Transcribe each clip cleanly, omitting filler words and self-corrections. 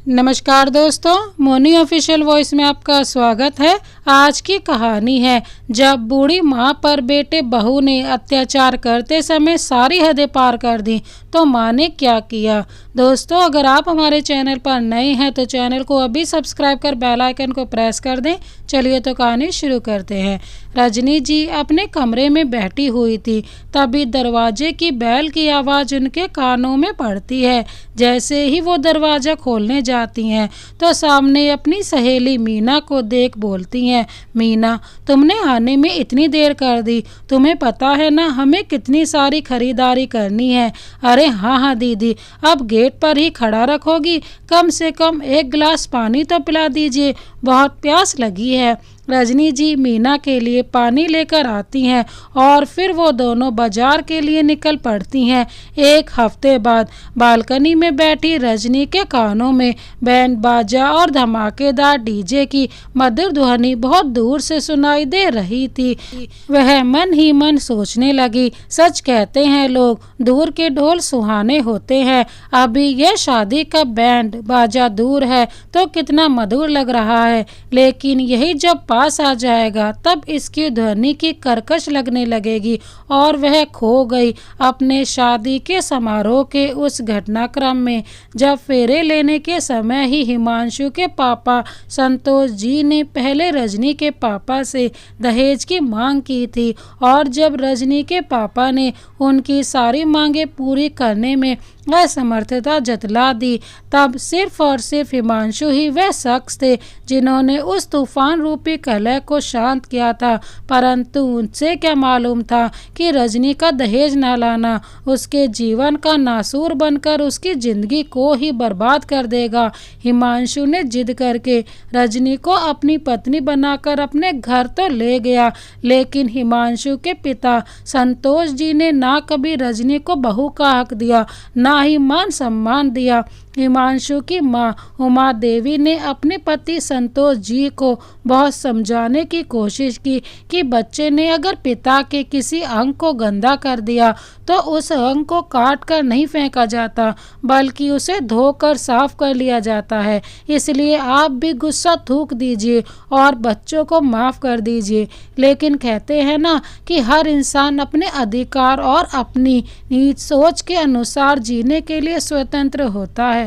नमस्कार दोस्तों, Moni official voice में आपका स्वागत है। आज की कहानी है जब बूढ़ी माँ पर बेटे बहू ने अत्याचार करते समय सारी हदें पार कर दी तो माँ ने क्या किया। दोस्तों, अगर आप हमारे चैनल पर नए हैं तो चैनल को अभी सब्सक्राइब कर बेल आइकन को प्रेस कर दें। चलिए तो कहानी शुरू करते हैं। रजनी जी अपने कमरे में बैठी हुई थी, तभी दरवाजे की बेल की आवाज़ उनके कानों में पड़ती है। जैसे ही वो दरवाज़ा खोलने जाती हैं तो सामने अपनी सहेली मीना को देख बोलती हैं, मीना तुमने आने में इतनी देर कर दी, तुम्हें पता है ना हमें कितनी सारी खरीदारी करनी है। अरे हाँ दीदी, अब गेट पर ही खड़ा रखोगी, कम से कम एक गिलास पानी तो पिला दीजिए, बहुत प्यास लगी है। रजनी जी मीना के लिए पानी लेकर आती हैं और फिर वो दोनों बाजार के लिए निकल पड़ती हैं। एक हफ्ते बाद बालकनी में बैठी रजनी के कानों में बैंड बाजा और धमाकेदार डीजे की मधुर ध्वनि बहुत दूर से सुनाई दे रही थी। वह मन ही मन सोचने लगी, सच कहते हैं लोग, दूर के ढोल सुहाने होते हैं। अभी यह शादी का बैंड बाजा दूर है तो कितना मधुर लग रहा है, लेकिन यही जब पास आ जाएगा तब इसकी ध्वनि की कर्कश लगने लगेगी। और वह खो गई अपने शादी के समारोह के उस घटनाक्रम में जब फेरे लेने के समय ही हिमांशु के पापा संतोष जी ने पहले रजनी के पापा से दहेज की मांग की थी, और जब रजनी के पापा ने उनकी सारी मांगें पूरी करने में असमर्थता जतला दी, तब सिर्फ और सिर्फ हिमांशु ही वह शख्स थे जिन्होंने उस तूफान रूपी कलह को शांत किया था। परंतु उनसे क्या मालूम था कि रजनी का दहेज न लाना उसके जीवन का नासूर बनकर उसकी जिंदगी को ही बर्बाद कर देगा। हिमांशु ने जिद करके रजनी को अपनी पत्नी बनाकर अपने घर तो ले गया, लेकिन हिमांशु के पिता संतोष जी ने ना कभी रजनी को बहू का हक दिया, ना ही मान सम्मान दिया। हिमांशु की मां उमा देवी ने अपने पति संतोष जी को बहुत समझाने की कोशिश की कि बच्चे ने अगर पिता के किसी अंग को गंदा कर दिया तो उस अंग को काट कर नहीं फेंका जाता, बल्कि उसे धोकर साफ कर लिया जाता है। इसलिए आप भी गुस्सा थूक दीजिए और बच्चों को माफ कर दीजिए। लेकिन कहते हैं ना कि हर इंसान अपने अधिकार और अपनी नीच सोच के अनुसार जीने के लिए स्वतंत्र होता है।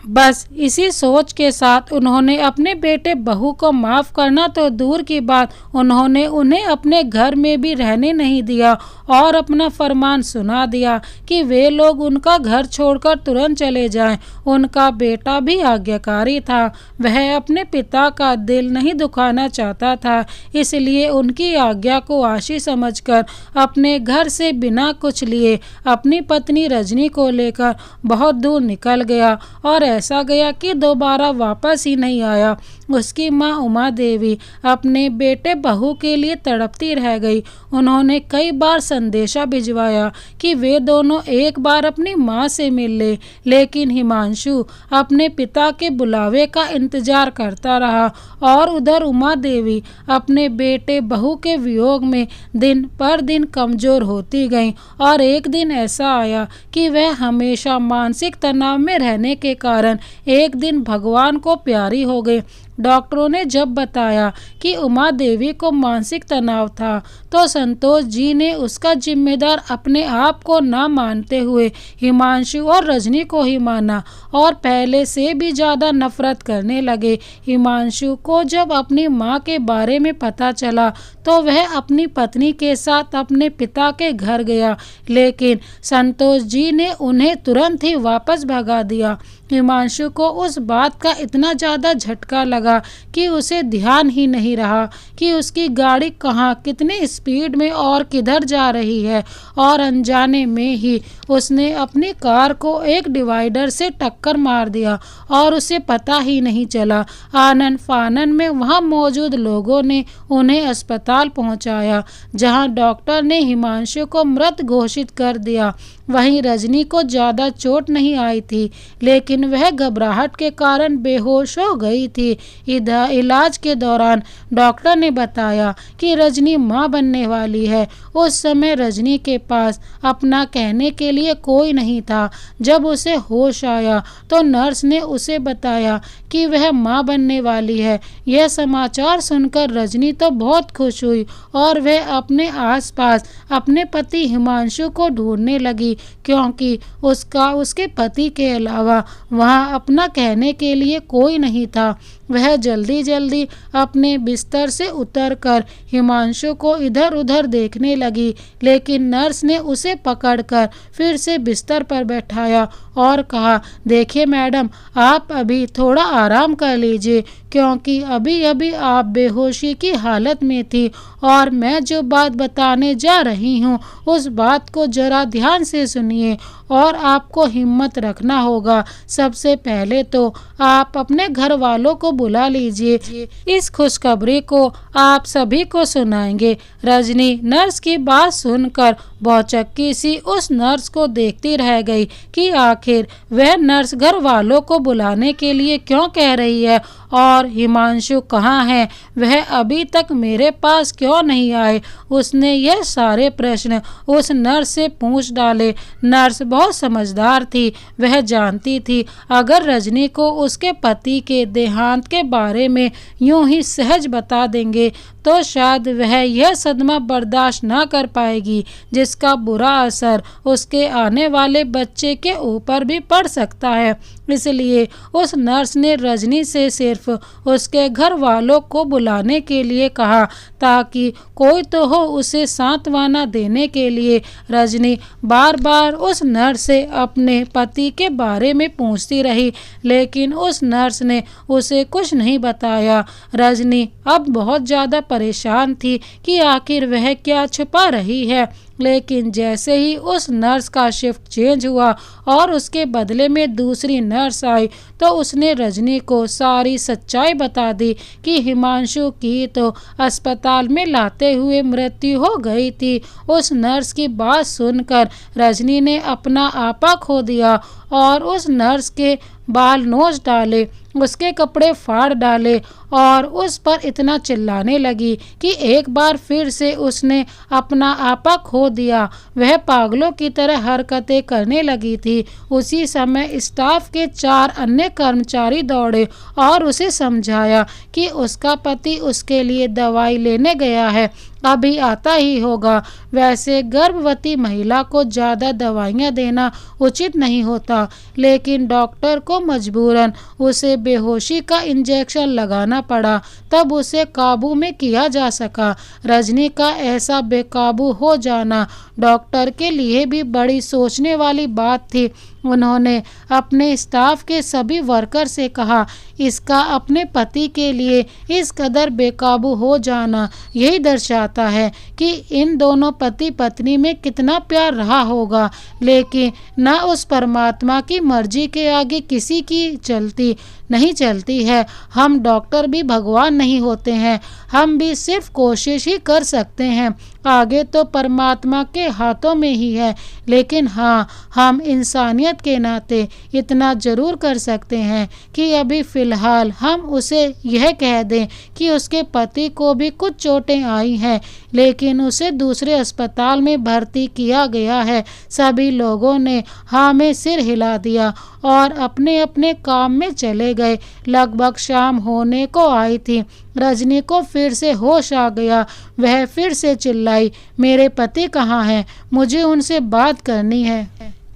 बस इसी सोच के साथ उन्होंने अपने बेटे बहू को माफ करना तो दूर की बात, उन्होंने उन्हें अपने घर में भी रहने नहीं दिया और अपना फरमान सुना दिया कि वे लोग उनका घर छोड़कर तुरंत चले जाएं। उनका बेटा भी आज्ञाकारी था, वह अपने पिता का दिल नहीं दुखाना चाहता था, इसलिए उनकी आज्ञा को आशीष समझकर अपने घर से बिना कुछ लिए अपनी पत्नी रजनी को लेकर बहुत दूर निकल गया, और ऐसा गया कि दोबारा वापस ही नहीं आया। उसकी मां उमा देवी अपने बेटे बहू के लिए तड़पती रह गई। उन्होंने कई बार संदेशा भिजवाया कि वे दोनों एक बार अपनी मां से मिल ले, लेकिन हिमांशु अपने पिता के बुलावे का इंतजार करता रहा, और उधर उमा देवी अपने बेटे बहू के वियोग में दिन पर दिन कमजोर होती गई। और एक दिन ऐसा आया कि वह हमेशा मानसिक तनाव में रहने के कारण एक दिन भगवान को प्यारी हो गई। डॉक्टरों ने जब बताया कि उमा देवी को मानसिक तनाव था तो संतोष जी ने उसका जिम्मेदार अपने आप को न मानते हुए हिमांशु और रजनी को ही माना, और पहले से भी ज़्यादा नफरत करने लगे। हिमांशु को जब अपनी मां के बारे में पता चला तो वह अपनी पत्नी के साथ अपने पिता के घर गया, लेकिन संतोष जी ने उन्हें तुरंत ही वापस भगा दिया। हिमांशु को उस बात का इतना ज़्यादा झटका लगा कि उसे ध्यान ही नहीं रहा कि उसकी गाड़ी कहाँ, कितनी स्पीड में और किधर जा रही है, और अनजाने में ही उसने अपनी कार को एक डिवाइडर से टक्कर मार दिया और उसे पता ही नहीं चला। आनन फानन में वहाँ मौजूद लोगों ने उन्हें अस्पताल पहुँचाया, जहाँ डॉक्टर ने हिमांशु को मृत घोषित कर दिया। वहीं रजनी को ज़्यादा चोट नहीं आई थी, लेकिन वह घबराहट के कारण बेहोश हो गई थी। इलाज के दौरान डॉक्टर ने बताया कि रजनी मां बनने वाली है। उस समय रजनी के पास अपना कहने के लिए कोई नहीं था। जब उसे होश आया तो नर्स ने उसे बताया कि वह मां बनने वाली है। यह समाचार सुनकर रजनी तो बहुत खुश हुई और वह अपने आसपास अपने पति हिमांशु को ढूंढने लगी, क्योंकि उसके पति के अलावा वहां अपना कहने के लिए कोई नहीं था। वह जल्दी जल्दी अपने बिस्तर से उतरकर हिमांशु को इधर उधर देखने लगी, लेकिन नर्स ने उसे पकड़कर फिर से बिस्तर पर बैठाया और कहा, देखिए मैडम, आप अभी थोड़ा आराम कर लीजिए, क्योंकि अभी अभी आप बेहोशी की हालत में थी और मैं जो बात बताने जा रही हूँ उस बात को जरा ध्यान से सुनिए और आपको हिम्मत रखना होगा। सबसे पहले तो आप अपने घर वालों को बुला लीजिए, इस खुशखबरी को आप सभी को सुनाएंगे। रजनी नर्स की बात सुनकर भौचक्की सी उस नर्स को देखती रह गई कि आखिर वह नर्स घर वालों को बुलाने के लिए क्यों कह रही है और हिमांशु कहाँ है, वह अभी तक मेरे पास क्यों नहीं आए। उसने यह सारे प्रश्न उस नर्स से पूछ डाले। नर्स बहुत समझदार थी, वह जानती थी अगर रजनी को उसके पति के देहांत के बारे में यूं ही सहज बता देंगे तो शायद वह यह सदमा बर्दाश्त न कर पाएगी, जिसका बुरा असर उसके आने वाले बच्चे के ऊपर भी पड़ सकता है। इसलिए उस नर्स ने रजनी से सिर्फ उसके घर वालों को बुलाने के लिए कहा, ताकि कोई तो हो उसे सांत्वना देने के लिए। रजनी बार बार उस नर्स से अपने पति के बारे में पूछती रही, लेकिन उस नर्स ने उसे कुछ नहीं बताया। रजनी अब बहुत ज़्यादा परेशान थी कि आखिर वह क्या छुपा रही है, लेकिन जैसे ही उस नर्स का शिफ्ट चेंज हुआ और उसके बदले में दूसरी नर्स आई तो उसने रजनी को सारी सच्चाई बता दी कि हिमांशु की तो अस्पताल में लाते हुए मृत्यु हो गई थी। उस नर्स की बात सुनकर रजनी ने अपना आपा खो दिया और उस नर्स के बाल नोच डाले, उसके कपड़े फाड़ डाले और उस पर इतना चिल्लाने लगी कि एक बार फिर से उसने अपना आपा खो दिया। वह पागलों की तरह हरकतें करने लगी थी। उसी समय स्टाफ के 4 अन्य कर्मचारी दौड़े और उसे समझाया कि उसका पति उसके लिए दवाई लेने गया है, अभी आता ही होगा। वैसे गर्भवती महिला को ज़्यादा दवाइयाँ देना उचित नहीं होता, लेकिन डॉक्टर को मजबूरन उसे बेहोशी का इंजेक्शन लगाना पड़ा, तब उसे काबू में किया जा सका। रजनी का ऐसा बेकाबू हो जाना डॉक्टर के लिए भी बड़ी सोचने वाली बात थी। उन्होंने अपने स्टाफ के सभी वर्कर से कहा, इसका अपने पति के लिए इस कदर बेकाबू हो जाना यही दर्शाता है कि इन दोनों पति पत्नी में कितना प्यार रहा होगा, लेकिन न उस परमात्मा की मर्जी के आगे किसी की नहीं चलती है। हम डॉक्टर भी भगवान नहीं होते हैं, हम भी सिर्फ कोशिश ही कर सकते हैं, आगे तो परमात्मा के हाथों में ही है। लेकिन हाँ, हम इंसानियत के नाते इतना ज़रूर कर सकते हैं कि अभी फ़िलहाल हम उसे यह कह दें कि उसके पति को भी कुछ चोटें आई हैं, लेकिन उसे दूसरे अस्पताल में भर्ती किया गया है। सभी लोगों ने हाँ में सिर हिला दिया और अपने अपने काम में चले गए। लगभग शाम होने को आई थी। रजनी को फिर से होश आ गया। वह फिर से चिल्लाई, मेरे पति कहाँ हैं? मुझे उनसे बात करनी है।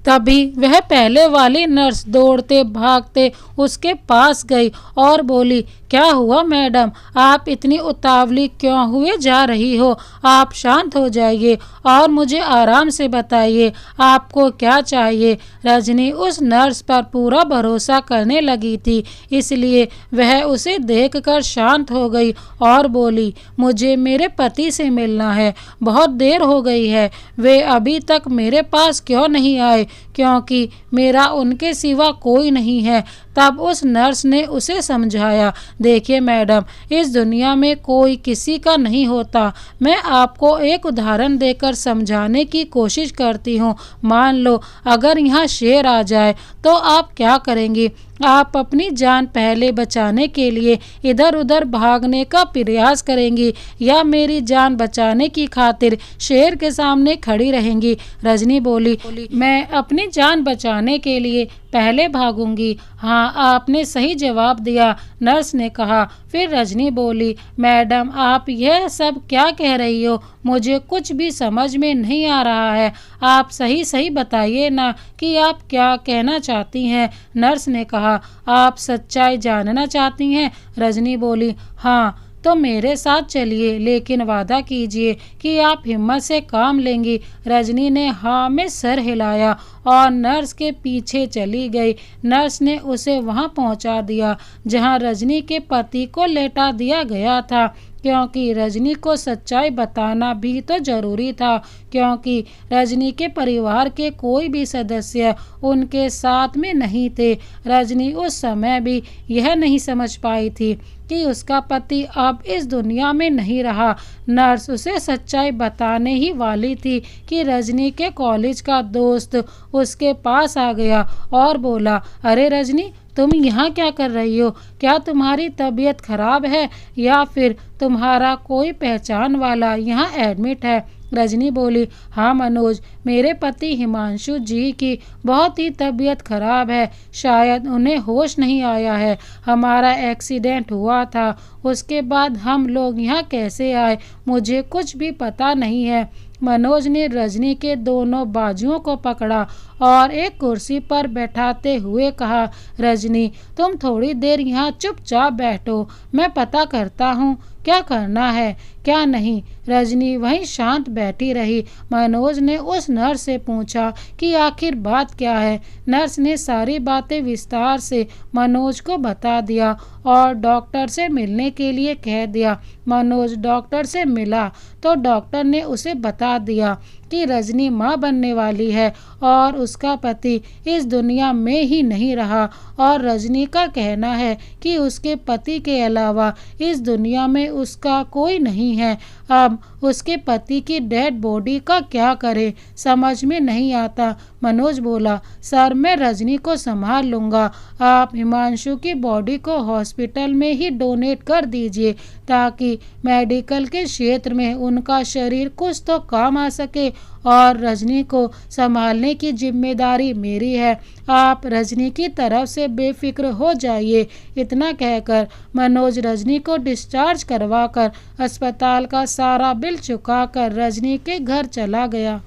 तभी वह पहले वाली नर्स दौड़ते भागते उसके पास गई और बोली, क्या हुआ मैडम, आप इतनी उतावली क्यों हुए जा रही हो? आप शांत हो जाइए और मुझे आराम से बताइए आपको क्या चाहिए। रजनी उस नर्स पर पूरा भरोसा करने लगी थी, इसलिए वह उसे देखकर शांत हो गई और बोली, मुझे मेरे पति से मिलना है, बहुत देर हो गई है, वे अभी तक मेरे पास क्यों नहीं आए? क्योंकि मेरा उनके सिवा कोई नहीं है। तब उस नर्स ने उसे समझाया, देखिए मैडम, इस दुनिया में कोई किसी का नहीं होता। मैं आपको एक उदाहरण देकर समझाने की कोशिश करती हूँ। मान लो अगर यहाँ शेर आ जाए तो आप क्या करेंगी? आप अपनी जान पहले बचाने के लिए इधर उधर भागने का प्रयास करेंगी या मेरी जान बचाने की खातिर शेर के सामने खड़ी रहेंगी? रजनी बोली, मैं अपनी जान बचाने के लिए पहले भागूंगी। हाँ, आपने सही जवाब दिया, नर्स ने कहा। फिर रजनी बोली, मैडम आप यह सब क्या कह रही हो? मुझे कुछ भी समझ में नहीं आ रहा है। आप सही सही बताइए ना कि आप क्या कहना चाहती हैं? नर्स ने कहा, आप सच्चाई जानना चाहती हैं? रजनी बोली, हाँ। तो मेरे साथ चलिए, लेकिन वादा कीजिए कि आप हिम्मत से काम लेंगी। रजनी ने हाँ में सर हिलाया और नर्स के पीछे चली गई। नर्स ने उसे वहां पहुंचा दिया जहां रजनी के पति को लेटा दिया गया था, क्योंकि रजनी को सच्चाई बताना भी तो जरूरी था, क्योंकि रजनी के परिवार के कोई भी सदस्य उनके साथ में नहीं थे। रजनी उस समय भी यह नहीं समझ पाई थी कि उसका पति अब इस दुनिया में नहीं रहा। नर्स उसे सच्चाई बताने ही वाली थी कि रजनी के कॉलेज का दोस्त उसके पास आ गया और बोला, अरे रजनी, तुम यहाँ क्या कर रही हो? क्या तुम्हारी तबीयत खराब है या फिर तुम्हारा कोई पहचान वाला यहाँ एडमिट है? रजनी बोली, हाँ मनोज, मेरे पति हिमांशु जी की बहुत ही तबीयत खराब है। शायद उन्हें होश नहीं आया है। हमारा एक्सीडेंट हुआ था, उसके बाद हम लोग यहाँ कैसे आए मुझे कुछ भी पता नहीं है। मनोज ने रजनी के दोनों बाजुओं को पकड़ा और एक कुर्सी पर बैठाते हुए कहा, रजनी, तुम थोड़ी देर यहाँ चुपचाप बैठो, मैं पता करता हूँ क्या करना है क्या नहीं। रजनी वहीं शांत बैठी रही। मनोज ने उस नर्स से पूछा कि आखिर बात क्या है। नर्स ने सारी बातें विस्तार से मनोज को बता दिया और डॉक्टर से मिलने के लिए कह दिया। मनोज डॉक्टर से मिला तो डॉक्टर ने उसे बता दिया कि रजनी माँ बनने वाली है और उसका पति इस दुनिया में ही नहीं रहा, और रजनी का कहना है कि उसके पति के अलावा इस दुनिया में उसका कोई नहीं है। अब उसके पति की डेड बॉडी का क्या करे, समझ में नहीं आता। मनोज बोला, सर मैं रजनी को संभाल लूँगा, आप हिमांशु की बॉडी को हॉस्पिटल में ही डोनेट कर दीजिए ताकि मेडिकल के क्षेत्र में उनका शरीर कुछ तो काम आ सके, और रजनी को संभालने की जिम्मेदारी मेरी है। आप रजनी की तरफ से बेफिक्र हो जाइए। इतना कहकर मनोज रजनी को डिस्चार्ज करवाकर अस्पताल का सारा बिल चुकाकर रजनी के घर चला गया।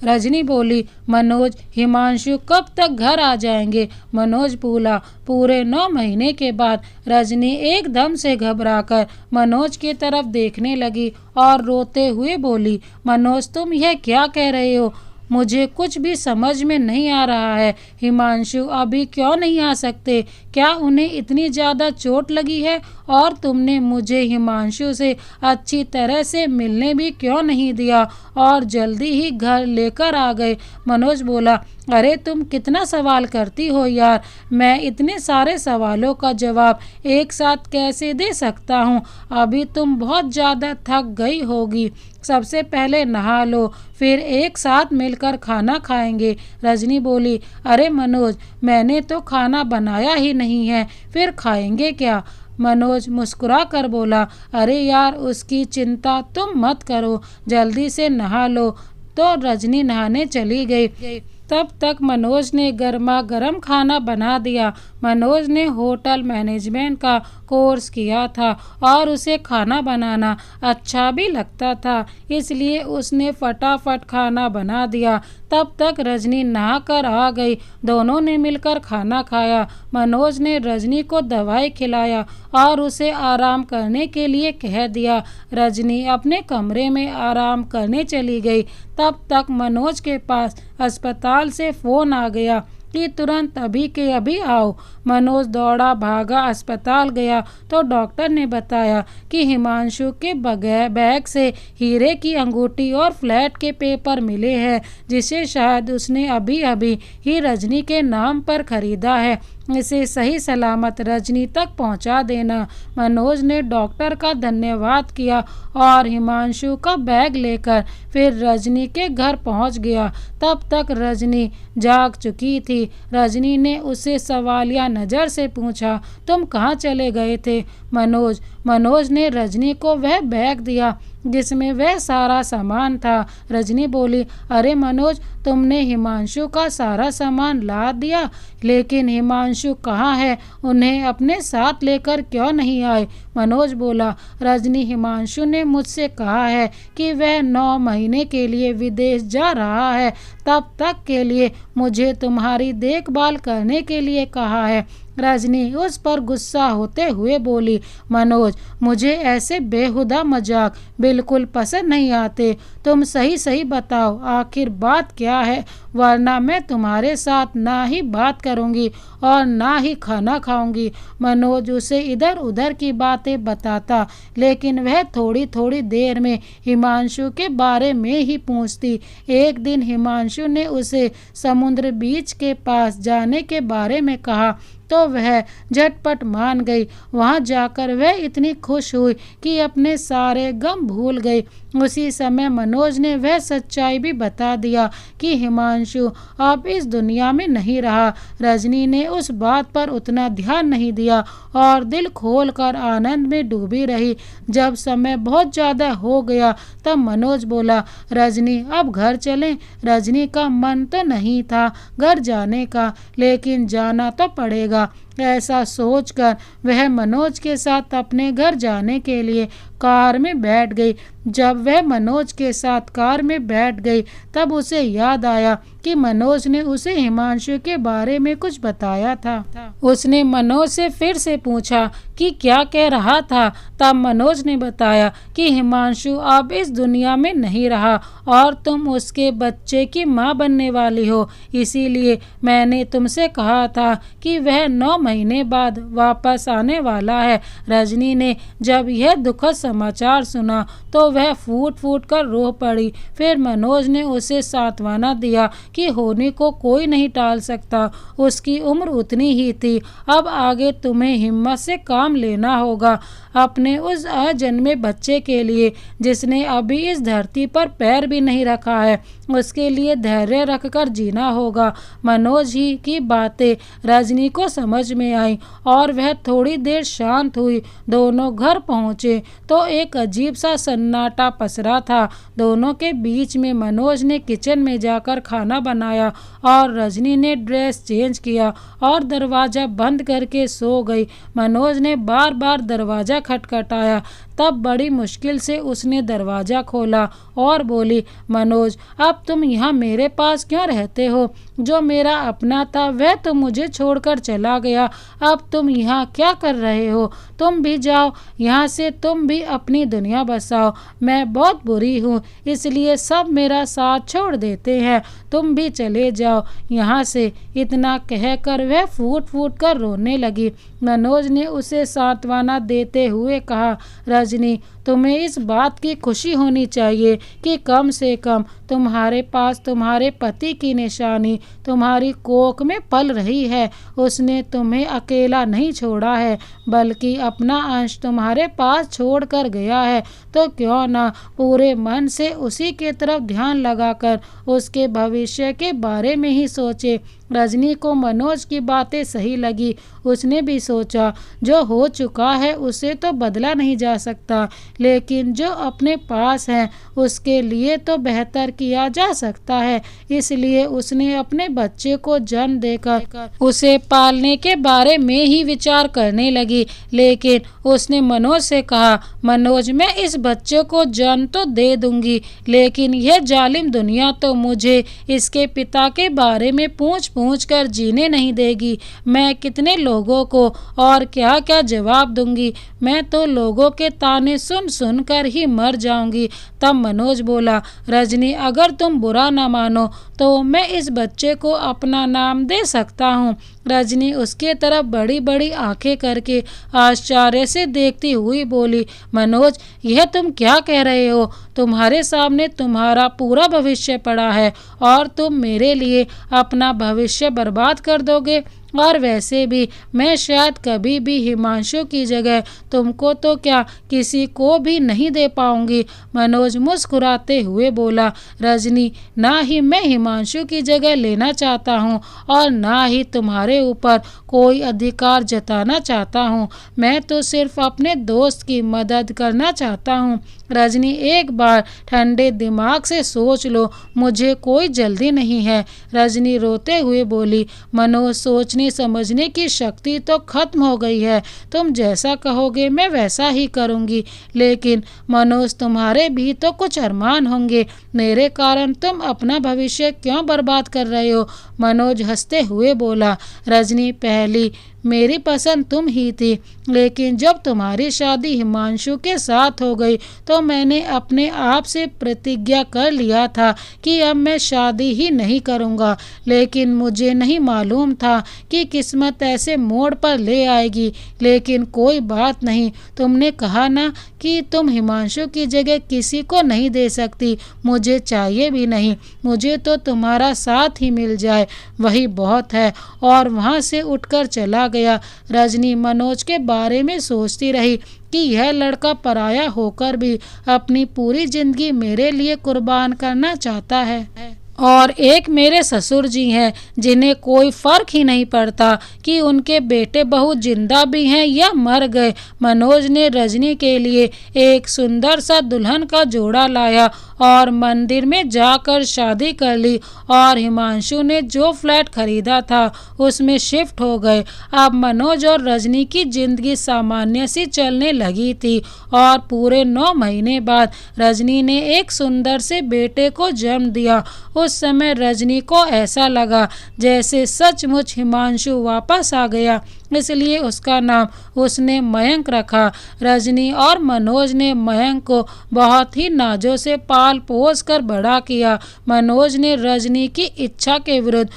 रजनी बोली, मनोज, हिमांशु कब तक घर आ जाएंगे? मनोज बोला, पूरे 9 महीने के बाद। रजनी एकदम से घबराकर मनोज की तरफ देखने लगी और रोते हुए बोली, मनोज तुम यह क्या कह रहे हो? मुझे कुछ भी समझ में नहीं आ रहा है। हिमांशु अभी क्यों नहीं आ सकते? क्या उन्हें इतनी ज़्यादा चोट लगी है? और तुमने मुझे हिमांशु से अच्छी तरह से मिलने भी क्यों नहीं दिया और जल्दी ही घर लेकर आ गए? मनोज बोला, अरे तुम कितना सवाल करती हो यार, मैं इतने सारे सवालों का जवाब एक साथ कैसे दे सकता हूँ? अभी तुम बहुत ज़्यादा थक गई होगी, सबसे पहले नहा लो, फिर एक साथ मिलकर खाना खाएंगे। रजनी बोली, अरे मनोज, मैंने तो खाना बनाया ही नहीं है, फिर खाएंगे क्या? मनोज मुस्कुरा कर बोला, अरे यार उसकी चिंता तुम मत करो, जल्दी से नहा लो। तो रजनी नहाने चली गई। तब तक मनोज ने गर्मा गर्म खाना बना दिया। मनोज ने होटल मैनेजमेंट का कोर्स किया था और उसे खाना बनाना अच्छा भी लगता था, इसलिए उसने फटाफट खाना बना दिया। तब तक रजनी नहा कर आ गई। दोनों ने मिलकर खाना खाया। मनोज ने रजनी को दवाई खिलाया और उसे आराम करने के लिए कह दिया। रजनी अपने कमरे में आराम करने चली गई। तब तक मनोज के पास अस्पताल से फ़ोन आ गया कि तुरंत अभी के अभी आओ। मनोज दौड़ा भागा अस्पताल गया तो डॉक्टर ने बताया कि हिमांशु के बैग से हीरे की अंगूठी और फ्लैट के पेपर मिले हैं, जिसे शायद उसने अभी अभी ही रजनी के नाम पर खरीदा है। इसे सही सलामत रजनी तक पहुंचा देना। मनोज ने डॉक्टर का धन्यवाद किया और हिमांशु का बैग लेकर फिर रजनी के घर पहुंच गया। तब तक रजनी जाग चुकी थी। रजनी ने उसे सवालिया नज़र से पूछा, तुम कहाँ चले गए थे? मनोज ने रजनी को वह बैग दिया जिसमें वह सारा सामान था। रजनी बोली, अरे मनोज, तुमने हिमांशु का सारा सामान ला दिया, लेकिन हिमांशु कहाँ है? उन्हें अपने साथ लेकर क्यों नहीं आए? मनोज बोला, रजनी, हिमांशु ने मुझसे कहा है कि वह 9 महीने के लिए विदेश जा रहा है। तब तक के लिए मुझे तुम्हारी देखभाल करने के लिए कहा है। रजनी उस पर गुस्सा होते हुए बोली, मनोज, मुझे ऐसे बेहुदा मजाक बिल्कुल पसंद नहीं आते। तुम सही सही बताओ, आखिर बात क्या है, वरना मैं तुम्हारे साथ ना ही बात करूंगी और ना ही खाना खाऊंगी। मनोज उसे इधर उधर की बातें बताता, लेकिन वह थोड़ी थोड़ी देर में हिमांशु के बारे में ही पूछती। एक दिन हिमांशु ने उसे समुद्र बीच के पास जाने के बारे में कहा तो वह झटपट मान गई। वहां जाकर वह इतनी खुश हुई कि अपने सारे गम भूल गई। उसी समय मनोज ने वह सच्चाई भी बता दिया कि हिमांशु अब इस दुनिया में नहीं रहा। रजनी ने उस बात पर उतना ध्यान नहीं दिया और दिल खोलकर आनंद में डूबी रही। जब समय बहुत ज़्यादा हो गया तब मनोज बोला, रजनी, अब घर चलें। रजनी का मन तो नहीं था घर जाने का, लेकिन जाना तो पड़ेगा। ऐसा सोचकर वह मनोज के साथ अपने घर जाने के लिए कार में बैठ गई। जब वह मनोज के साथ कार में बैठ गई तब उसे याद आया कि मनोज ने उसे हिमांशु के बारे में कुछ बताया था। उसने मनोज से फिर से पूछा कि क्या कह रहा था। तब मनोज ने बताया कि हिमांशु अब इस दुनिया में नहीं रहा और तुम उसके बच्चे की माँ बनने वाली हो, इसीलिए मैंने तुमसे कहा था कि वह 9 महीने बाद वापस आने वाला है। रजनी ने जब यह दुखद समाचार सुना तो वह फूट फूट कर रो पड़ी। फिर मनोज ने उसे सांत्वना दिया कि होने को कोई नहीं टाल सकता, उसकी उम्र उतनी ही थी। अब आगे तुम्हें हिम्मत से काम लेना होगा अपने उस अजन्मे बच्चे के लिए जिसने अभी इस धरती पर पैर भी नहीं रखा है। उसके लिए धैर्य रखकर जीना होगा। मनोज ही की बातें रजनी को समझ में आई और वह थोड़ी देर शांत हुई। दोनों घर पहुंचे तो एक अजीब सा सन्नाटा पसरा था। दोनों के बीच में मनोज ने किचन में जाकर खाना बनाया और रजनी ने ड्रेस चेंज किया और दरवाज़ा बंद करके सो गई। मनोज ने बार बार दरवाज़ा खटखटाया, तब बड़ी मुश्किल से उसने दरवाज़ा खोला और बोली, मनोज, अब तुम यहाँ मेरे पास क्यों रहते हो? जो मेरा अपना था वह तो मुझे छोड़कर चला गया, अब तुम यहाँ क्या कर रहे हो? तुम भी जाओ यहाँ से, तुम भी अपनी दुनिया बसाओ। मैं बहुत बुरी हूँ, इसलिए सब मेरा साथ छोड़ देते हैं, तुम भी चले जाओ यहाँ से। इतना कहकर वह फूट फूट कर रोने लगी। मनोज ने उसे सांत्वना देते हुए कहा, रजनी, तुम्हें इस बात की खुशी होनी चाहिए कि कम से कम तुम्हारे पास तुम्हारे पति की निशानी तुम्हारी कोख में पल रही है। उसने तुम्हें अकेला नहीं छोड़ा है, बल्कि अपना अंश तुम्हारे पास छोड़ कर गया है। तो क्यों ना पूरे मन से उसी के तरफ ध्यान लगाकर उसके भविष्य के बारे में ही सोचे। रजनी को मनोज की बातें सही लगी। उसने भी सोचा, जो हो चुका है उसे तो बदला नहीं जा सकता, लेकिन जो अपने पास है उसके लिए तो बेहतर किया जा सकता है। इसलिए उसने अपने बच्चे को जन्म देकर उसे पालने के बारे में ही विचार करने लगी। लेकिन उसने मनोज से कहा, मनोज, मैं इस बच्चे को जन्म तो दे दूंगी, लेकिन यह जालिम दुनिया तो मुझे इसके पिता के बारे में पूछ कर जीने नहीं देगी। मैं कितने लोगों को और क्या क्या जवाब दूंगी? मैं तो लोगों के ताने सुन सुन कर ही मर जाऊंगी। तब मनोज बोला, रजनी, अगर तुम बुरा ना मानो तो मैं इस बच्चे को अपना नाम दे सकता हूँ। रजनी उसके तरफ बड़ी बड़ी आंखें करके आश्चर्य से देखती हुई बोली, मनोज, यह तुम क्या कह रहे हो? तुम्हारे सामने तुम्हारा पूरा भविष्य पड़ा है और तुम मेरे लिए अपना भविष्य बर्बाद कर दोगे? और वैसे भी मैं शायद कभी भी हिमांशु की जगह तुमको तो क्या किसी को भी नहीं दे पाऊंगी। मनोज मुस्कुराते हुए बोला। रजनी, ना ही मैं हिमांशु की जगह लेना चाहता हूँ और ना ही तुम्हारे ऊपर कोई अधिकार जताना चाहता हूँ। मैं तो सिर्फ अपने दोस्त की मदद करना चाहता हूँ। रजनी, एक बार ठंडे दिमाग से सोच लो, मुझे कोई जल्दी नहीं है। रजनी रोते हुए बोली। मनोज, सोचने समझने की शक्ति तो खत्म हो गई है। तुम जैसा कहोगे मैं वैसा ही करूँगी। लेकिन मनोज, तुम्हारे भी तो कुछ अरमान होंगे। मेरे कारण तुम अपना भविष्य क्यों बर्बाद कर रहे हो? मनोज हंसते हुए बोला। रजनी, पहली मेरी पसंद तुम ही थी, लेकिन जब तुम्हारी शादी हिमांशु के साथ हो गई तो मैंने अपने आप से प्रतिज्ञा कर लिया था कि अब मैं शादी ही नहीं करूँगा। लेकिन मुझे नहीं मालूम था कि किस्मत ऐसे मोड़ पर ले आएगी। लेकिन कोई बात नहीं, तुमने कहा ना कि तुम हिमांशु की जगह किसी को नहीं दे सकती। मुझे चाहिए भी नहीं, मुझे तो तुम्हारा साथ ही मिल जाए वही बहुत है। और वहाँ से उठकर चला गया। रजनी मनोज के बारे में सोचती रही कि यह लड़का पराया होकर भी अपनी पूरी जिंदगी मेरे लिए कुर्बान करना चाहता है। और एक मेरे ससुर जी हैं जिन्हें कोई फर्क ही नहीं पड़ता कि उनके बेटे बहू जिंदा भी हैं या मर गए। मनोज ने रजनी के लिए एक सुंदर सा दुल्हन का जोड़ा लाया और मंदिर में जाकर शादी कर ली और हिमांशु ने जो फ्लैट खरीदा था उसमें शिफ्ट हो गए। अब मनोज और रजनी की जिंदगी सामान्य सी चलने लगी थी और पूरे 9 महीने बाद रजनी ने एक सुंदर से बेटे को जन्म दिया। उस समय रजनी को ऐसा लगा जैसे सचमुच हिमांशु वापस आ गया, इसलिए उसका नाम उसने मयंक रखा। रजनी और मनोज ने मयंक को बहुत ही नाजों से पाल पोस कर बड़ा किया। मनोज ने रजनी की इच्छा के विरुद्ध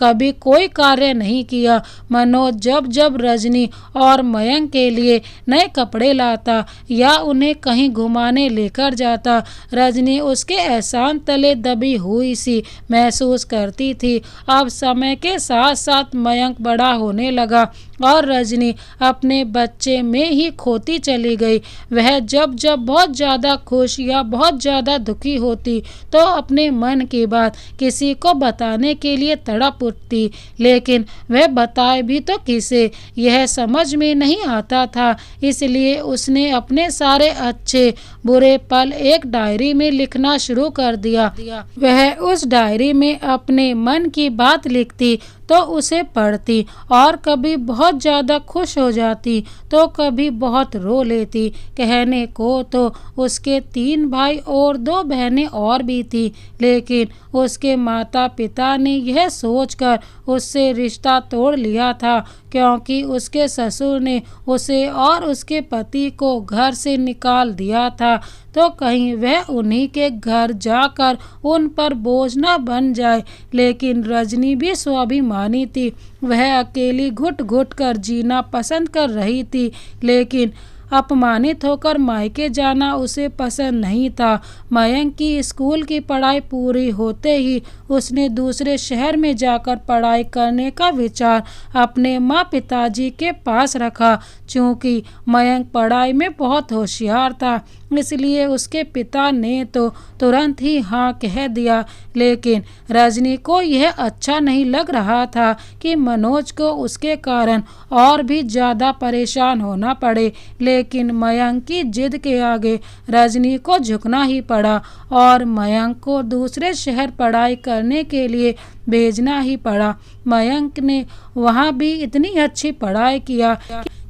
कभी कोई कार्य नहीं किया। मनोज जब जब रजनी और मयंक के लिए नए कपड़े लाता या उन्हें कहीं घुमाने लेकर जाता, रजनी उसके एहसान तले दबी हुई सी महसूस करती थी। अब समय के साथ साथ मयंक बड़ा होने लगा और रजनी अपने बच्चे में ही खोती चली गई। वह जब जब बहुत ज़्यादा खुश या बहुत ज़्यादा दुखी होती तो अपने मन की बात किसी को बताने के लिए तड़प उठती, लेकिन वह बताए भी तो किसे, यह समझ में नहीं आता था। इसलिए उसने अपने सारे अच्छे बुरे पल एक डायरी में लिखना शुरू कर दिया। वह उस डायरी में अपने मन की बात लिखती तो उसे पढ़ती और कभी बहुत ज़्यादा खुश हो जाती तो कभी बहुत रो लेती। कहने को तो उसके 3 भाई और 2 बहनें और भी थी, लेकिन उसके माता पिता ने यह सोचकर उससे रिश्ता तोड़ लिया था क्योंकि उसके ससुर ने उसे और उसके पति को घर से निकाल दिया था तो कहीं वह उन्हीं के घर जाकर उन पर बोझ न बन जाए। लेकिन रजनी भी स्वाभिमानी थी, वह अकेली घुट घुट कर जीना पसंद कर रही थी, लेकिन अपमानित होकर मायके जाना उसे पसंद नहीं था। मयंक की स्कूल की पढ़ाई पूरी होते ही उसने दूसरे शहर में जाकर पढ़ाई करने का विचार अपने माँ पिताजी के पास रखा। चूँकि मयंक पढ़ाई में बहुत होशियार था, इसलिए उसके पिता ने तो तुरंत ही हाँ कह दिया। लेकिन रजनी को यह अच्छा नहीं लग रहा था कि मनोज को उसके कारण और भी ज़्यादा परेशान होना पड़े। लेकिन मयंक की जिद के आगे रजनी को झुकना ही पड़ा और मयंक को दूसरे शहर पढ़ाई करने के लिए भेजना ही पड़ा। मयंक ने वहाँ भी इतनी अच्छी पढ़ाई किया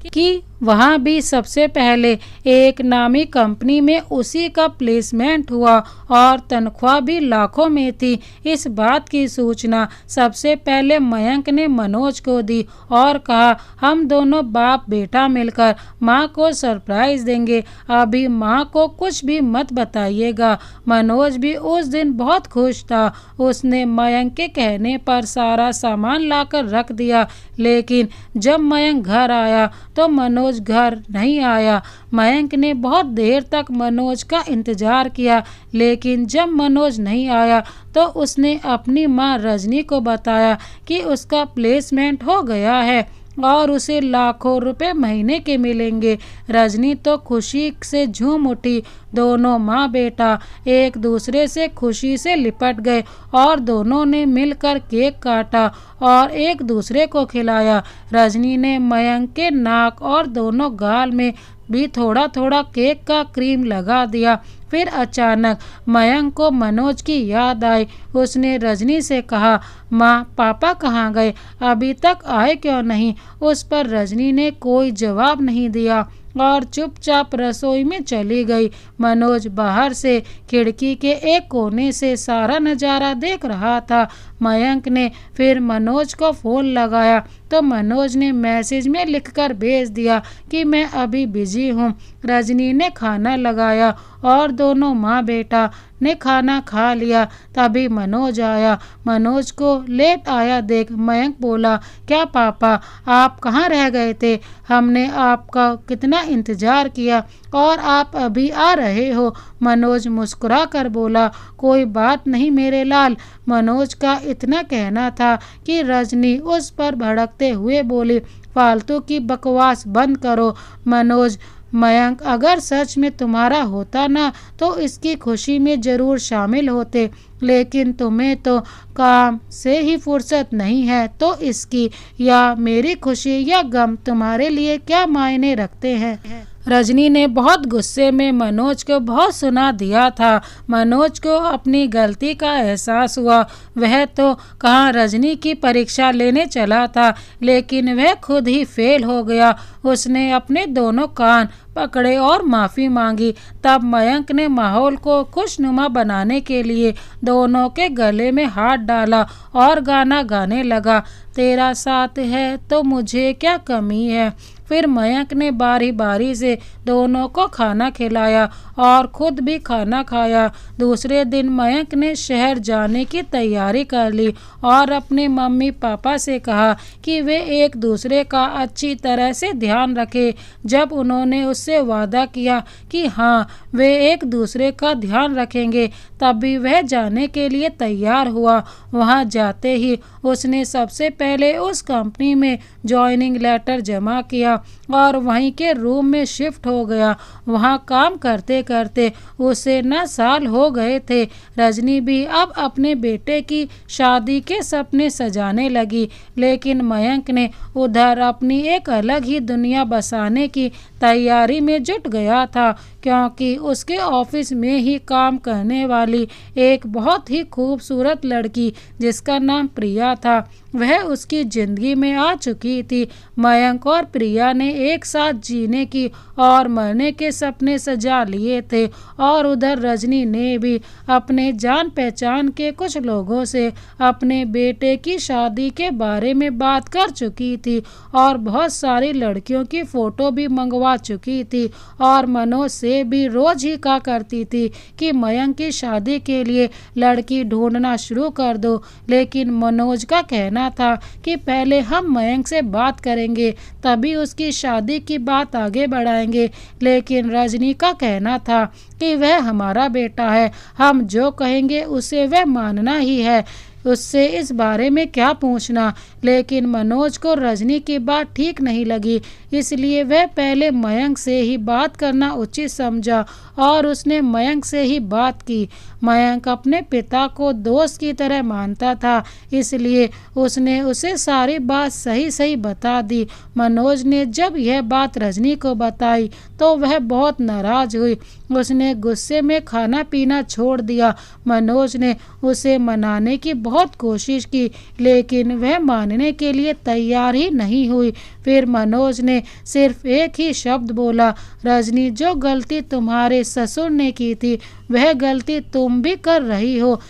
कि वहाँ भी सबसे पहले एक नामी कंपनी में उसी का प्लेसमेंट हुआ और तनख्वाह भी लाखों में थी। इस बात की सूचना सबसे पहले मयंक ने मनोज को दी और कहा, हम दोनों बाप बेटा मिलकर माँ को सरप्राइज देंगे, अभी माँ को कुछ भी मत बताइएगा। मनोज भी उस दिन बहुत खुश था। उसने मयंक के कहने पर सारा सामान लाकर रख दिया, लेकिन जब मयंक घर आया तो मनोज मनोज घर नहीं आया। मयंक ने बहुत देर तक मनोज का इंतजार किया, लेकिन जब मनोज नहीं आया तो उसने अपनी माँ रजनी को बताया कि उसका प्लेसमेंट हो गया है और उसे लाखों रुपए महीने के मिलेंगे। रजनी तो खुशी से झूम उठी। दोनों माँ बेटा एक दूसरे से खुशी से लिपट गए और दोनों ने मिलकर केक काटा और एक दूसरे को खिलाया। रजनी ने मयंक के नाक और दोनों गाल में भी थोड़ा थोड़ा केक का क्रीम लगा दिया। फिर अचानक मयंक को मनोज की याद आई। उसने रजनी से कहा, माँ पापा कहाँ गए, अभी तक आए क्यों नहीं? उस पर रजनी ने कोई जवाब नहीं दिया और चुपचाप रसोई में चली गई। मनोज बाहर से खिड़की के एक कोने से सारा नज़ारा देख रहा था। मयंक ने फिर मनोज को फ़ोन लगाया तो मनोज ने मैसेज में लिखकर भेज दिया कि मैं अभी बिजी हूँ। रजनी ने खाना लगाया और दोनों माँ बेटा ने खाना खा लिया। तभी मनोज आया। मनोज को लेट आया देख मयंक बोला, क्या पापा आप कहाँ रह गए थे? हमने आपका कितना इंतज़ार किया और आप अभी आ रहे हो। मनोज मुस्कुरा कर बोला, कोई बात नहीं मेरे लाल। मनोज का इतना कहना था कि रजनी उस पर भड़कते हुए बोली, फालतू की बकवास बंद करो। मनोज, मयंक अगर सच में तुम्हारा होता ना तो इसकी खुशी में ज़रूर शामिल होते, लेकिन तुम्हें तो काम से ही फुर्सत नहीं है, तो इसकी या मेरी खुशी या गम तुम्हारे लिए क्या मायने रखते हैं? रजनी ने बहुत गुस्से में मनोज को बहुत सुना दिया था। मनोज को अपनी गलती का एहसास हुआ। वह तो कहाँ रजनी की परीक्षा लेने चला था, लेकिन वह खुद ही फेल हो गया। उसने अपने दोनों कान पकड़े और माफ़ी मांगी। तब मयंक ने माहौल को खुशनुमा बनाने के लिए दोनों के गले में हाथ डाला और गाना गाने लगा, तेरा साथ है तो मुझे क्या कमी है। फिर मयंक ने बारी बारी से दोनों को खाना खिलाया और खुद भी खाना खाया। दूसरे दिन मयंक ने शहर जाने की तैयारी कर ली और अपने मम्मी पापा से कहा कि वे एक दूसरे का अच्छी तरह से ध्यान रखें। जब उन्होंने उससे वादा किया कि हाँ वे एक दूसरे का ध्यान रखेंगे, तभी वह जाने के लिए तैयार हुआ। वहाँ जाते ही उसने सबसे पहले उस कंपनी में जॉइनिंग लेटर जमा किया और वहीं के रूम में शिफ्ट हो गया। वहाँ काम करते करते उसे न साल हो गए थे। रजनी भी अब अपने बेटे की शादी के सपने सजाने लगी, लेकिन मयंक ने उधर अपनी एक अलग ही दुनिया बसाने की तैयारी में जुट गया था, क्योंकि उसके ऑफिस में ही काम करने वाली एक बहुत ही खूबसूरत लड़की जिसका नाम प्रिया था, वह उसकी ज़िंदगी में आ चुकी थी। मयंक और प्रिया ने एक साथ जीने की और मरने के सपने सजा लिए थे और उधर रजनी ने भी अपने जान पहचान के कुछ लोगों से अपने बेटे की शादी के बारे में बात कर चुकी थी और बहुत सारी लड़कियों की फ़ोटो भी मंगवा चुकी थी और मनोज से भी रोज़ ही कहा करती थी कि मयंक की शादी के लिए लड़की ढूंढना शुरू कर दो। लेकिन मनोज का कहना था कि पहले हम मयंक से बात करेंगे, तभी उसकी शादी की बात आगे बढ़ाएंगे। लेकिन रजनी का कहना था कि वह हमारा बेटा है, हम जो कहेंगे उसे वह मानना ही है, उससे इस बारे में क्या पूछना। लेकिन मनोज को रजनी की बात ठीक नहीं लगी, इसलिए वह पहले मयंक से ही बात करना उचित समझा और उसने मयंक से ही बात की। मयंक अपने पिता को दोस्त की तरह मानता था, इसलिए उसने उसे सारी बात सही सही बता दी। मनोज ने जब यह बात रजनी को बताई तो वह बहुत नाराज़ हुई। उसने गुस्से में खाना पीना छोड़ दिया। मनोज ने उसे मनाने की बहुत कोशिश की, लेकिन वह मानने के लिए तैयार ही नहीं हुई। फिर मनोज ने सिर्फ एक ही शब्द बोला, रजनी, जो गलती तुम्हारे ससुर ने की थी वह गलती तुम भी कर रही हो,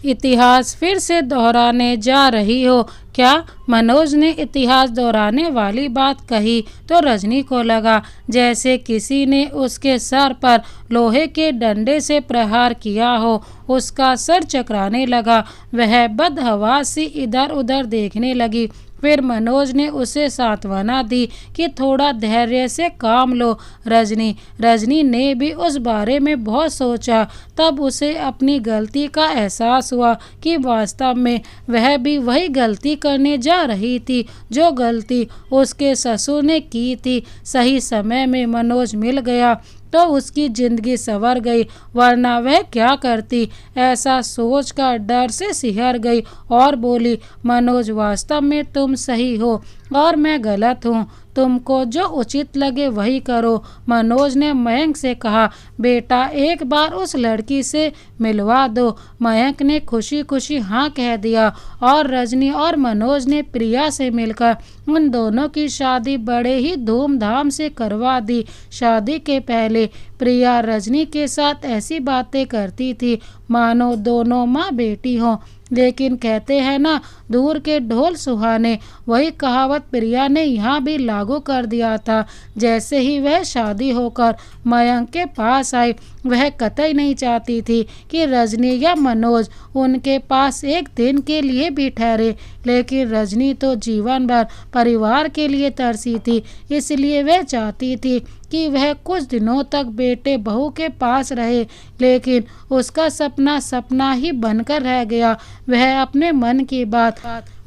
इतिहास फिर से दोहराने जा रही हो। क्या? मनोज ने इतिहास दोहराने वाली बात कही तो रजनी को लगा जैसे किसी ने उसके सर पर लोहे के डंडे से प्रहार किया हो। उसका सर चकराने लगा। वह बदहवास सी इधर उधर देखने लगी। फिर मनोज ने उसे सांत्वना दी कि थोड़ा धैर्य से काम लो रजनी ने भी उस बारे में बहुत सोचा। तब उसे अपनी गलती का एहसास हुआ कि वास्तव में वह भी वही गलती करने जा रही थी जो गलती उसके ससुर ने की थी। सही समय में मनोज मिल गया तो उसकी जिंदगी संवर गई, वरना वह क्या करती। ऐसा सोचकर डर से सिहर गई और बोली, मनोज वास्तव में तुम सही हो और मैं गलत हूँ। तुमको जो उचित लगे वही करो। मनोज ने मयंक से कहा, बेटा एक बार उस लड़की से मिलवा दो। मयंक ने खुशी खुशी हाँ कह दिया और रजनी और मनोज ने प्रिया से मिलकर उन दोनों की शादी बड़े ही धूमधाम से करवा दी। शादी के पहले प्रिया रजनी के साथ ऐसी बातें करती थी मानो दोनों माँ बेटी हों। लेकिन कहते हैं ना, दूर के ढोल सुहाने, वही कहावत प्रिया ने यहाँ भी लागू कर दिया था। जैसे ही वह शादी होकर मयंक के पास आई, वह कतई नहीं चाहती थी कि रजनी या मनोज उनके पास एक दिन के लिए भी ठहरे। लेकिन रजनी तो जीवन भर परिवार के लिए तरसी थी, इसलिए वह चाहती थी कि वह कुछ दिनों तक बेटे बहू के पास रहे। लेकिन उसका सपना सपना ही बनकर रह गया। वह अपने मन की बात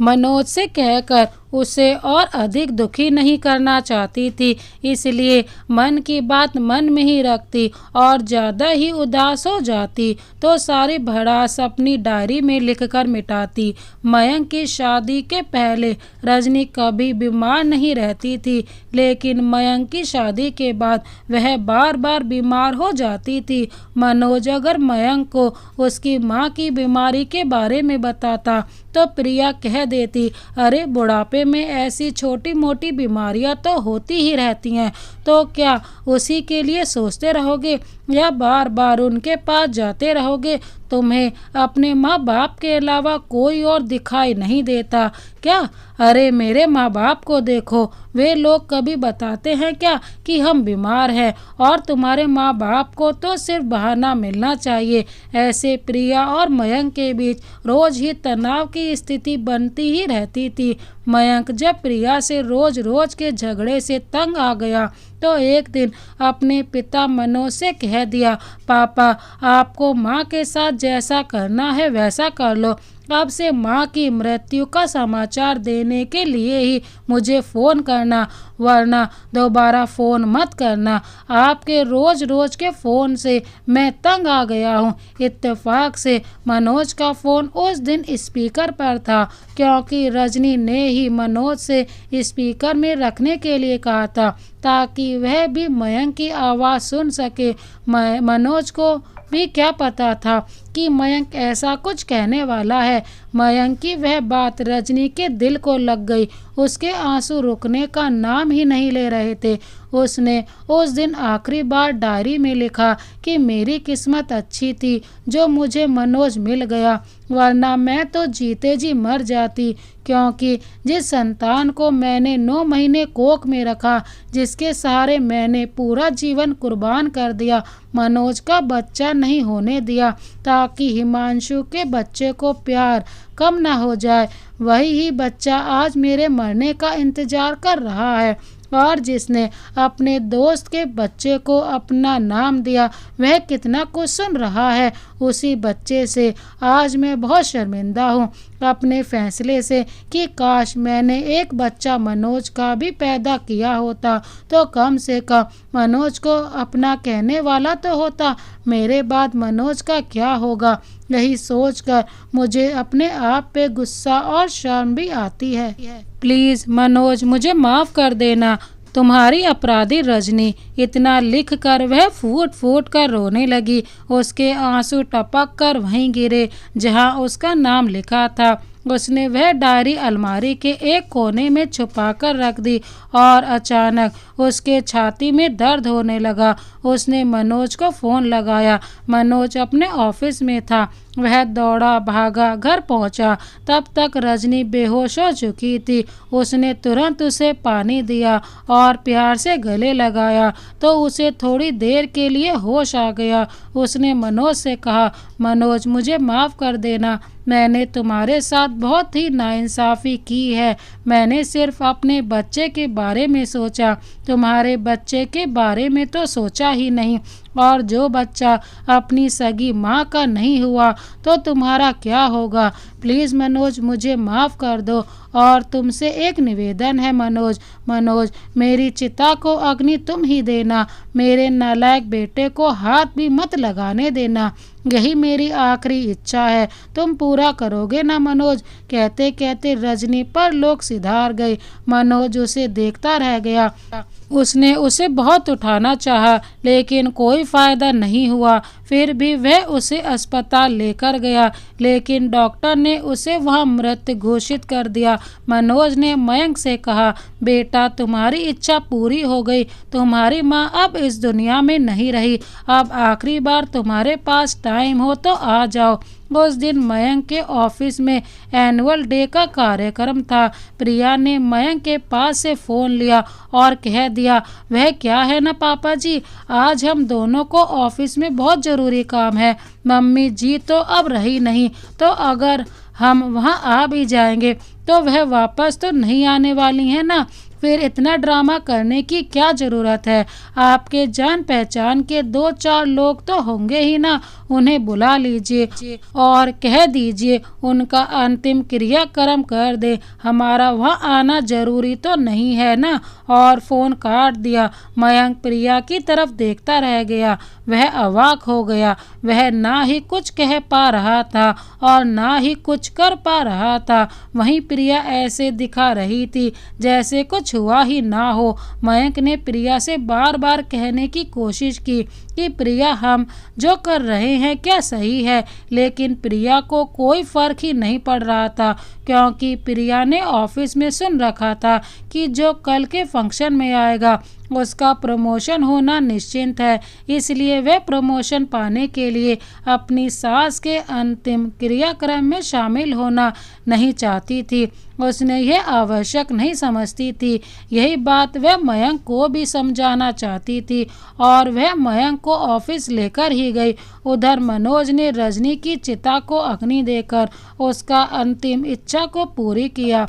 मनोज से कहकर उसे और अधिक दुखी नहीं करना चाहती थी, इसलिए मन की बात मन में ही रखती और ज़्यादा ही उदास हो जाती तो सारी भड़ास अपनी डायरी में लिखकर मिटाती। मयंक की शादी के पहले रजनी कभी बीमार नहीं रहती थी, लेकिन मयंक की शादी के बाद वह बार बार बीमार हो जाती थी। मनोज अगर मयंक को उसकी माँ की बीमारी के बारे में बताता तो प्रिया कह देती, अरे बुढ़ापे में ऐसी छोटी मोटी बीमारियां तो होती ही रहती हैं, तो क्या उसी के लिए सोचते रहोगे या बार बार उनके पास जाते रहोगे? तुम्हें अपने माँ बाप के अलावा कोई और दिखाई नहीं देता क्या? अरे मेरे माँ बाप को देखो, वे लोग कभी बताते हैं क्या कि हम बीमार हैं? और तुम्हारे माँ बाप को तो सिर्फ बहाना मिलना चाहिए। ऐसे प्रिया और मयंक के बीच रोज ही तनाव की स्थिति बनती ही रहती थी। मयंक जब प्रिया से रोज रोज के झगड़े से तंग आ गया तो एक दिन अपने पिता मनोज से कह दिया, पापा आपको माँ के साथ जैसा करना है वैसा कर लो। अब से माँ की मृत्यु का समाचार देने के लिए ही मुझे फ़ोन करना, वरना दोबारा फ़ोन मत करना। आपके रोज़ रोज़ के फ़ोन से मैं तंग आ गया हूँ। इत्तेफाक से मनोज का फ़ोन उस दिन स्पीकर पर था, क्योंकि रजनी ने ही मनोज से स्पीकर में रखने के लिए कहा था ताकि वह भी मयंक की आवाज़ सुन सके। मनोज को भी क्या पता था कि मयंक ऐसा कुछ कहने वाला है। मयंक की वह बात रजनी के दिल को लग गई। उसके आंसू रुकने का नाम ही नहीं ले रहे थे। उसने उस दिन आखिरी बार डायरी में लिखा कि मेरी किस्मत अच्छी थी जो मुझे मनोज मिल गया, वरना मैं तो जीते जी मर जाती। क्योंकि जिस संतान को मैंने 9 महीने कोख में रखा, जिसके सहारे मैंने पूरा जीवन कुर्बान कर दिया, मनोज का बच्चा नहीं होने दिया ताकि हिमांशु के बच्चे को प्यार कम ना हो जाए, वही ही बच्चा आज मेरे मरने का इंतजार कर रहा है। और जिसने अपने दोस्त के बच्चे को अपना नाम दिया, वह कितना कुछ सुन रहा है। उसी बच्चे से आज मैं बहुत शर्मिंदा हूँ अपने फैसले से कि काश मैंने एक बच्चा मनोज का भी पैदा किया होता तो कम से कम मनोज को अपना कहने वाला तो होता। मेरे बाद मनोज का क्या होगा, यही सोचकर मुझे अपने आप पे गुस्सा और शर्म भी आती है। प्लीज़ मनोज मुझे माफ़ कर देना, तुम्हारी अपराधी रजनी। इतना लिख कर वह फूट फूट कर रोने लगी। उसके आंसू टपक कर वहीं गिरे जहां उसका नाम लिखा था। उसने वह डायरी अलमारी के एक कोने में छुपा कर रख दी और अचानक उसके छाती में दर्द होने लगा। उसने मनोज को फ़ोन लगाया। मनोज अपने ऑफिस में था। वह दौड़ा भागा घर पहुंचा। तब तक रजनी बेहोश हो चुकी थी। उसने तुरंत उसे पानी दिया और प्यार से गले लगाया तो उसे थोड़ी देर के लिए होश आ गया। उसने मनोज से कहा, मनोज मुझे माफ़ कर देना, मैंने तुम्हारे साथ बहुत ही नाइंसाफ़ी की है। मैंने सिर्फ अपने बच्चे के बारे में सोचा, तुम्हारे बच्चे के बारे में तो सोचा ही नहीं। और जो बच्चा अपनी सगी माँ का नहीं हुआ तो तुम्हारा क्या होगा। प्लीज़ मनोज मुझे माफ़ कर दो। और तुमसे एक निवेदन है मनोज, मनोज मेरी चिता को अग्नि तुम ही देना, मेरे नालायक बेटे को हाथ भी मत लगाने देना। यही मेरी आखिरी इच्छा है, तुम पूरा करोगे ना मनोज। कहते कहते रजनी पर लोग सिधार गए। मनोज उसे देखता रह गया। उसने उसे बहुत उठाना चाहा लेकिन कोई फ़ायदा नहीं हुआ। फिर भी वह उसे अस्पताल लेकर गया लेकिन डॉक्टर ने उसे वहां मृत घोषित कर दिया। मनोज ने मयंक से कहा, बेटा तुम्हारी इच्छा पूरी हो गई, तुम्हारी माँ अब इस दुनिया में नहीं रही। अब आखिरी बार तुम्हारे पास टाइम हो तो आ जाओ। उस दिन मयंक के ऑफिस में एनुअल डे का कार्यक्रम था। प्रिया ने मयंक के पास से फ़ोन लिया और कह दिया, वह क्या है ना पापा जी, आज हम दोनों को ऑफिस में बहुत ज़रूरी काम है। मम्मी जी तो अब रही नहीं, तो अगर हम वहाँ आ भी जाएंगे तो वह वापस तो नहीं आने वाली हैं ना। फिर इतना ड्रामा करने की क्या ज़रूरत है। आपके जान पहचान के 2-4 लोग तो होंगे ही ना, उन्हें बुला लीजिए और कह दीजिए उनका अंतिम क्रियाक्रम कर दे। हमारा वहाँ आना जरूरी तो नहीं है ना। और फ़ोन काट दिया। मयंक प्रिया की तरफ देखता रह गया। वह अवाक हो गया। वह ना ही कुछ कह पा रहा था और ना ही कुछ कर पा रहा था। वहीं प्रिया ऐसे दिखा रही थी जैसे कुछ हुआ ही ना हो। मयंक ने प्रिया से बार बार कहने की कोशिश की कि प्रिया हम जो कर रहे हैं क्या सही है, लेकिन प्रिया को कोई फर्क ही नहीं पड़ रहा था क्योंकि प्रिया ने ऑफिस में सुन रखा था कि जो कल के फंक्शन में आएगा उसका प्रमोशन होना निश्चित है। इसलिए वह प्रमोशन पाने के लिए अपनी सास के अंतिम क्रियाक्रम में शामिल होना नहीं चाहती थी। उसने यह आवश्यक नहीं समझती थी। यही बात वह मयंक को भी समझाना चाहती थी और वह मयंक को ऑफिस लेकर ही गई। उधर मनोज ने रजनी की चिता को अग्नि देकर उसका अंतिम इच्छा को पूरी किया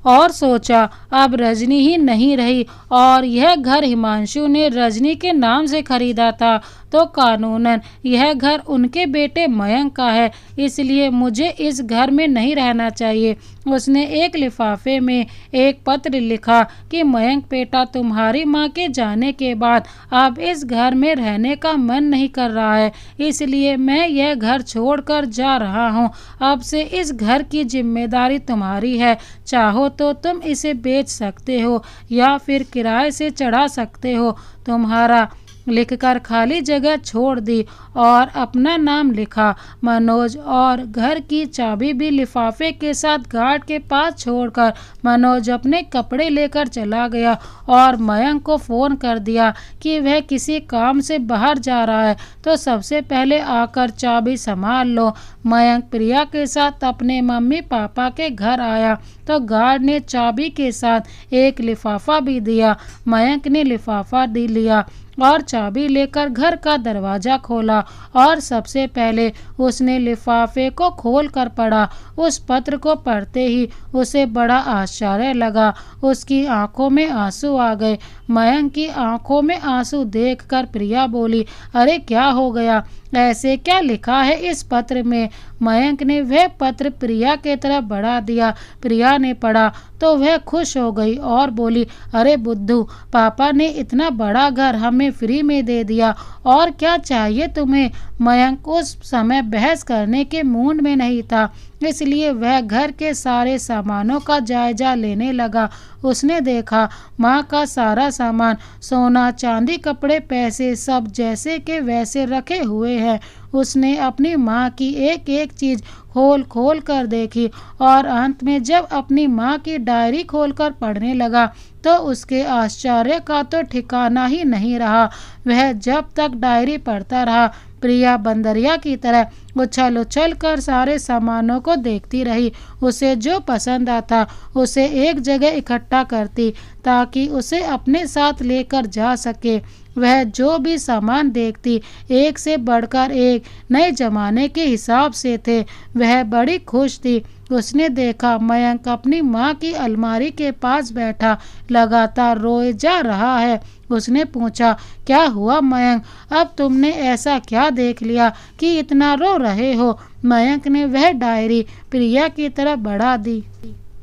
और सोचा अब रजनी ही नहीं रही और यह घर हिमांशु ने रजनी के नाम से खरीदा था तो कानूनन यह घर उनके बेटे मयंक का है, इसलिए मुझे इस घर में नहीं रहना चाहिए। उसने एक लिफाफे में एक पत्र लिखा कि मयंक बेटा तुम्हारी माँ के जाने के बाद अब इस घर में रहने का मन नहीं कर रहा है, इसलिए मैं यह घर छोड़कर जा रहा हूँ। अब से इस घर की जिम्मेदारी तुम्हारी है। चाहो तो तुम इसे बेच सकते हो या फिर किराए से चढ़ा सकते हो। तुम्हारा लिखकर खाली जगह छोड़ दी और अपना नाम लिखा मनोज और घर की चाबी भी लिफाफे के साथ गार्ड के पास छोड़कर मनोज अपने कपड़े लेकर चला गया और मयंक को फ़ोन कर दिया कि वह किसी काम से बाहर जा रहा है तो सबसे पहले आकर चाबी संभाल लो। मयंक प्रिया के साथ अपने मम्मी पापा के घर आया तो गार्ड ने चाबी के साथ एक लिफाफा भी दिया। मयंक ने लिफाफा लिया और चाबी लेकर घर का दरवाज़ा खोला और सबसे पहले उसने लिफाफे को खोल कर पढ़ा। उस पत्र को पढ़ते ही उसे बड़ा आश्चर्य लगा। उसकी आंखों में आंसू आ गए। मयंक की आंखों में आंसू देखकर प्रिया बोली, अरे क्या हो गया, ऐसे क्या लिखा है इस पत्र में। मयंक ने वह पत्र प्रिया के तरफ बढ़ा दिया। प्रिया ने पढ़ा तो वह खुश हो गई और बोली, अरे बुद्धू, पापा ने इतना बड़ा घर हमें फ्री में दे दिया, और क्या चाहिए तुम्हें। मयंक उस समय बहस करने के मूड में नहीं था। इसलिए वह घर के सारे सामानों का जायजा लेने लगा। उसने देखा माँ का सारा सामान, सोना चांदी कपड़े पैसे सब जैसे के वैसे रखे हुए हैं। उसने अपनी माँ की एक एक चीज़ खोल खोल कर देखी और अंत में जब अपनी माँ की डायरी खोलकर पढ़ने लगा तो उसके आश्चर्य का तो ठिकाना ही नहीं रहा। वह जब तक डायरी पढ़ता रहा प्रिया बंदरिया की तरह उछल उछल कर सारे सामानों को देखती रही। उसे जो पसंद आता उसे एक जगह इकट्ठा करती ताकि उसे अपने साथ लेकर जा सके। वह जो भी सामान देखती एक से बढ़कर एक नए जमाने के हिसाब से थे। वह बड़ी खुश थी। उसने देखा मयंक अपनी माँ की अलमारी के पास बैठा लगातार रोए जा रहा है। उसने पूछा, क्या हुआ मयंक, अब तुमने ऐसा क्या देख लिया कि इतना रो रहे हो? मयंक ने वह डायरी प्रिया की तरफ बढ़ा दी।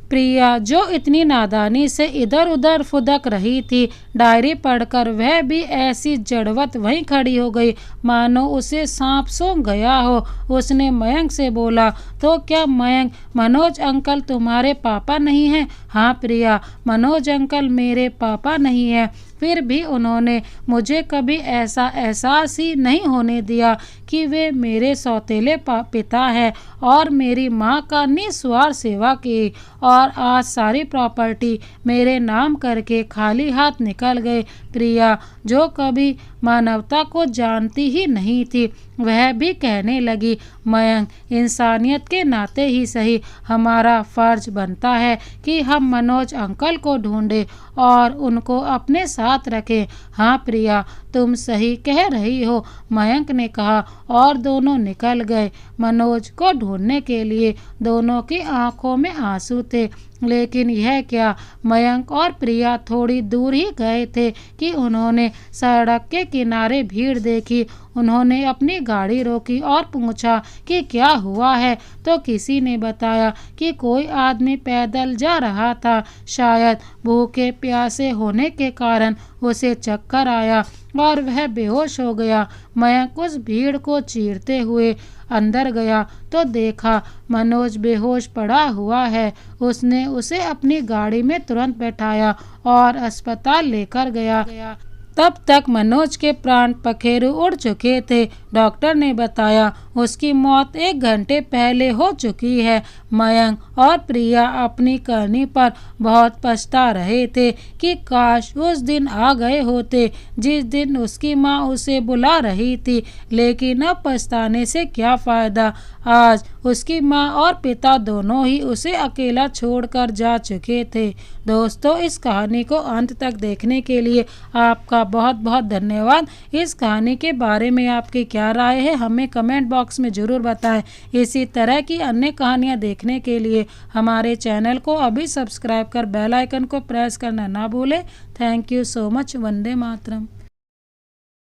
प्रिया जो इतनी नादानी से इधर उधर फुदक रही थी, डायरी पढ़कर वह भी ऐसी जड़वत वहीं खड़ी हो गई मानो उसे सांप सूंघ गया हो। उसने मयंक से बोला, तो क्या मयंक, मनोज अंकल तुम्हारे पापा नहीं हैं? हाँ प्रिया, मनोज अंकल मेरे पापा नहीं हैं, फिर भी उन्होंने मुझे कभी ऐसा एहसास ही नहीं होने दिया कि वे मेरे सौतेले पिता हैं और मेरी माँ का निस्वार्थ सेवा की, और आज सारी प्रॉपर्टी मेरे नाम करके खाली हाथ निकल गए। प्रिया जो कभी मानवता को जानती ही नहीं थी वह भी कहने लगी, मयंक, इंसानियत के नाते ही सही हमारा फर्ज बनता है कि हम मनोज अंकल को ढूंढें और उनको अपने साथ रखें। हाँ प्रिया, तुम सही कह रही हो, मयंक ने कहा और दोनों निकल गए मनोज को ढूंढने के लिए। दोनों की आंखों में आंसू थे, लेकिन यह क्या, मयंक और प्रिया थोड़ी दूर ही गए थे कि उन्होंने सड़क के किनारे भीड़ देखी। उन्होंने अपनी गाड़ी रोकी और पूछा कि क्या हुआ है, तो किसी ने बताया कि कोई आदमी पैदल जा रहा था। शायद भूखे प्यासे होने के कारण उसे चक्कर आया और वह बेहोश हो गया। मयंक उस भीड़ को चीरते हुए अंदर गया तो देखा मनोज बेहोश पड़ा हुआ है। उसने उसे अपनी गाड़ी में तुरंत बैठाया और अस्पताल लेकर गया। तब तक मनोज के प्राण पखेरु उड़ चुके थे। डॉक्टर ने बताया उसकी मौत 1 घंटे पहले हो चुकी है। मयंक और प्रिया अपनी करनी पर बहुत पछता रहे थे कि काश उस दिन आ गए होते जिस दिन उसकी माँ उसे बुला रही थी, लेकिन अब पछताने से क्या फ़ायदा। आज उसकी माँ और पिता दोनों ही उसे अकेला छोड़कर जा चुके थे। दोस्तों, इस कहानी को अंत तक देखने के लिए आपका बहुत बहुत धन्यवाद। इस कहानी के बारे में आपकी क्या राय है हमें कमेंट बॉक्स में ज़रूर बताएं। इसी तरह की अन्य कहानियाँ देखने के लिए हमारे चैनल को अभी सब्सक्राइब कर बेल आइकन को प्रेस करना ना भूलें। Thank you so much. Vande Mataram.